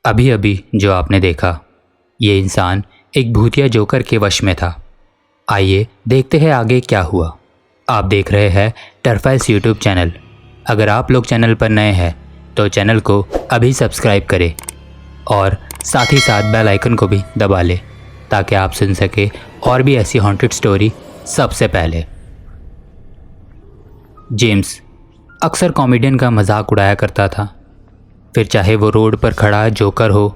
अभी अभी जो आपने देखा, ये इंसान एक भूतिया जोकर के वश में था। आइए देखते हैं आगे क्या हुआ। आप देख रहे हैं टरफाइल्स यूट्यूब चैनल। अगर आप लोग चैनल पर नए हैं तो चैनल को अभी सब्सक्राइब करें और साथ ही साथ बेल आइकन को भी दबा लें ताकि आप सुन सके और भी ऐसी हॉन्टेड स्टोरी सबसे पहले। जेम्स अक्सर कॉमेडियन का मजाक उड़ाया करता था, फिर चाहे वो रोड पर खड़ा जोकर हो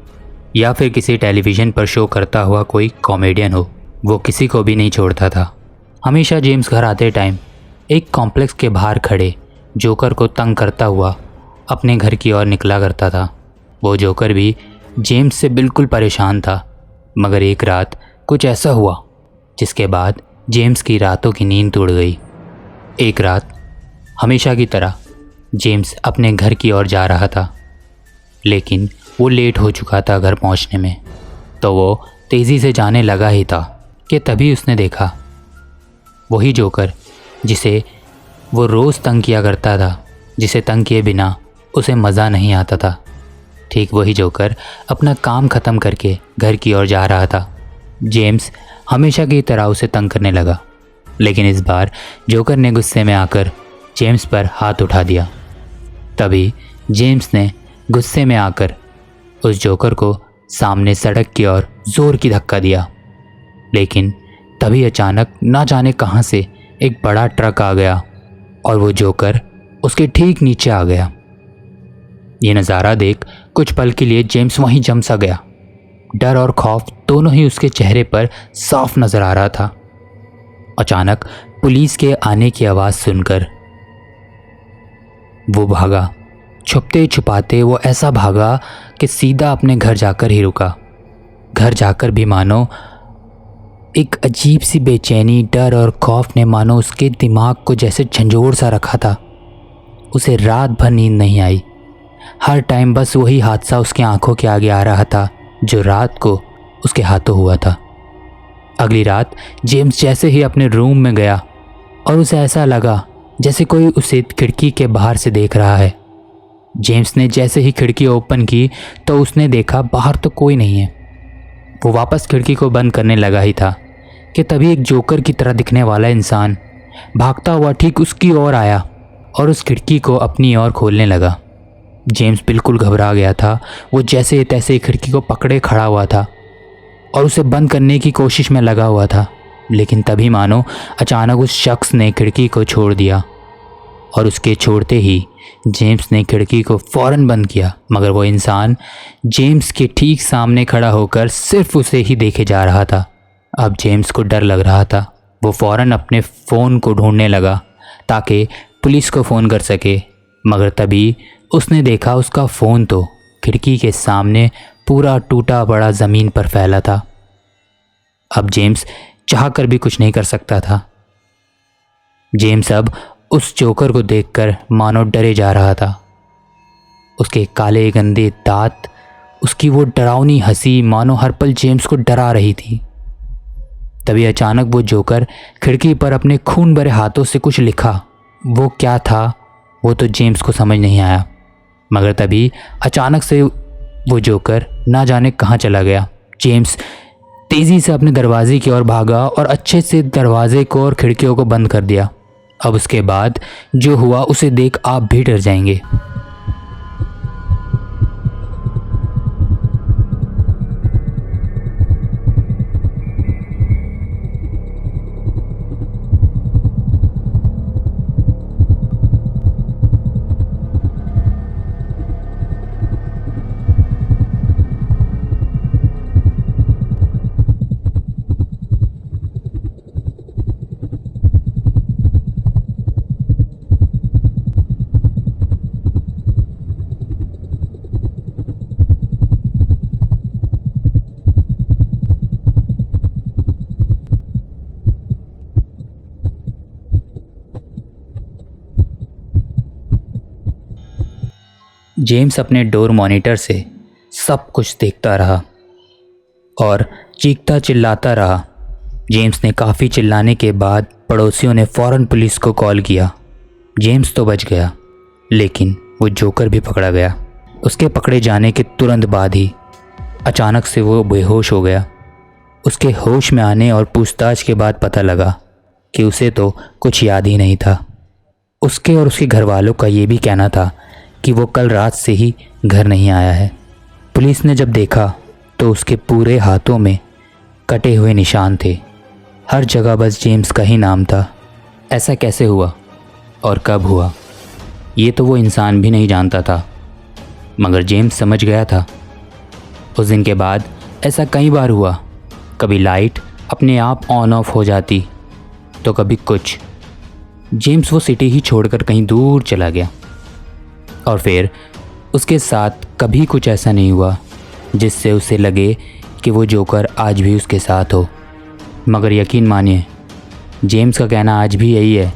या फिर किसी टेलीविज़न पर शो करता हुआ कोई कॉमेडियन हो, वो किसी को भी नहीं छोड़ता था। हमेशा जेम्स घर आते टाइम एक कॉम्प्लेक्स के बाहर खड़े जोकर को तंग करता हुआ अपने घर की ओर निकला करता था। वो जोकर भी जेम्स से बिल्कुल परेशान था, मगर एक रात कुछ ऐसा हुआ जिसके बाद जेम्स की रातों की नींद टूट गई। एक रात हमेशा की तरह जेम्स अपने घर की ओर जा रहा था, लेकिन वो लेट हो चुका था घर पहुंचने में। तो वो तेज़ी से जाने लगा ही था कि तभी उसने देखा वही जोकर जिसे वो रोज़ तंग किया करता था, जिसे तंग किए बिना उसे मज़ा नहीं आता था। ठीक वही जोकर अपना काम ख़त्म करके घर की ओर जा रहा था। जेम्स हमेशा की तरह उसे तंग करने लगा, लेकिन इस बार जोकर ने गुस्से में आकर जेम्स पर हाथ उठा दिया। तभी जेम्स ने गुस्से में आकर उस जोकर को सामने सड़क की ओर ज़ोर की धक्का दिया, लेकिन तभी अचानक ना जाने कहां से एक बड़ा ट्रक आ गया और वो जोकर उसके ठीक नीचे आ गया। ये नज़ारा देख कुछ पल के लिए जेम्स वहीं जम सा गया। डर और खौफ दोनों ही उसके चेहरे पर साफ नज़र आ रहा था। अचानक पुलिस के आने की आवाज़ सुनकर वो भागा। छुपते छुपाते वो ऐसा भागा कि सीधा अपने घर जाकर ही रुका। घर जाकर भी मानो एक अजीब सी बेचैनी, डर और खौफ ने मानो उसके दिमाग को जैसे झंझोर सा रखा था। उसे रात भर नींद नहीं आई। हर टाइम बस वही हादसा उसकी आंखों के आगे आ रहा था जो रात को उसके हाथों हुआ था। अगली रात जेम्स जैसे ही अपने रूम में गया और उसे ऐसा लगा जैसे कोई उसे खिड़की के बाहर से देख रहा है। जेम्स ने जैसे ही खिड़की ओपन की तो उसने देखा बाहर तो कोई नहीं है। वो वापस खिड़की को बंद करने लगा ही था कि तभी एक जोकर की तरह दिखने वाला इंसान भागता हुआ ठीक उसकी ओर आया और उस खिड़की को अपनी ओर खोलने लगा। जेम्स बिल्कुल घबरा गया था। वो जैसे तैसे खिड़की को पकड़े खड़ा हुआ था और उसे बंद करने की कोशिश में लगा हुआ था, लेकिन तभी मानो अचानक उस शख्स ने खिड़की को छोड़ दिया और उसके छोड़ते ही जेम्स ने खिड़की को फ़ौरन बंद किया। मगर वो इंसान जेम्स के ठीक सामने खड़ा होकर सिर्फ उसे ही देखे जा रहा था। अब जेम्स को डर लग रहा था। वो फ़ौरन अपने फ़ोन को ढूंढने लगा ताकि पुलिस को फ़ोन कर सके, मगर तभी उसने देखा उसका फ़ोन तो खिड़की के सामने पूरा टूटा पड़ा ज़मीन पर फैला था। अब जेम्स चाहकर भी कुछ नहीं कर सकता था। जेम्स अब उस जोकर को देखकर मानो डरे जा रहा था। उसके काले गंदे दांत, उसकी वो डरावनी हंसी मानो हर पल जेम्स को डरा रही थी। तभी अचानक वो जोकर खिड़की पर अपने खून भरे हाथों से कुछ लिखा। वो क्या था वो तो जेम्स को समझ नहीं आया, मगर तभी अचानक से वो जोकर ना जाने कहाँ चला गया। जेम्स तेज़ी से अपने दरवाजे की ओर भागा और अच्छे से दरवाजे को और खिड़कियों को बंद कर दिया। अब उसके बाद जो हुआ उसे देख आप भी डर जाएंगे। जेम्स अपने डोर मॉनिटर से सब कुछ देखता रहा और चीखता चिल्लाता रहा। जेम्स ने काफ़ी चिल्लाने के बाद पड़ोसियों ने फ़ौरन पुलिस को कॉल किया। जेम्स तो बच गया, लेकिन वो जोकर भी पकड़ा गया। उसके पकड़े जाने के तुरंत बाद ही अचानक से वो बेहोश हो गया। उसके होश में आने और पूछताछ के बाद पता लगा कि उसे तो कुछ याद ही नहीं था। उसके और उसके घर वालों का ये भी कहना था कि वो कल रात से ही घर नहीं आया है। पुलिस ने जब देखा तो उसके पूरे हाथों में कटे हुए निशान थे। हर जगह बस जेम्स का ही नाम था। ऐसा कैसे हुआ और कब हुआ, ये तो वो इंसान भी नहीं जानता था, मगर जेम्स समझ गया था। उस दिन के बाद ऐसा कई बार हुआ। कभी लाइट अपने आप ऑन ऑफ हो जाती तो कभी कुछ। जेम्स वो सिटी ही छोड़कर कहीं दूर चला गया और फिर उसके साथ कभी कुछ ऐसा नहीं हुआ जिससे उसे लगे कि वो जोकर आज भी उसके साथ हो। मगर यकीन मानिए, जेम्स का कहना आज भी यही है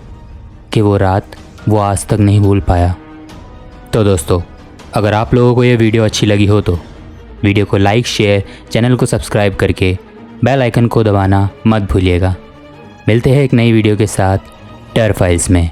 कि वो रात वो आज तक नहीं भूल पाया। तो दोस्तों, अगर आप लोगों को ये वीडियो अच्छी लगी हो तो वीडियो को लाइक, शेयर, चैनल को सब्सक्राइब करके बेल आइकन को दबाना मत भूलिएगा। मिलते हैं एक नई वीडियो के साथ टेरर फाइल्स में।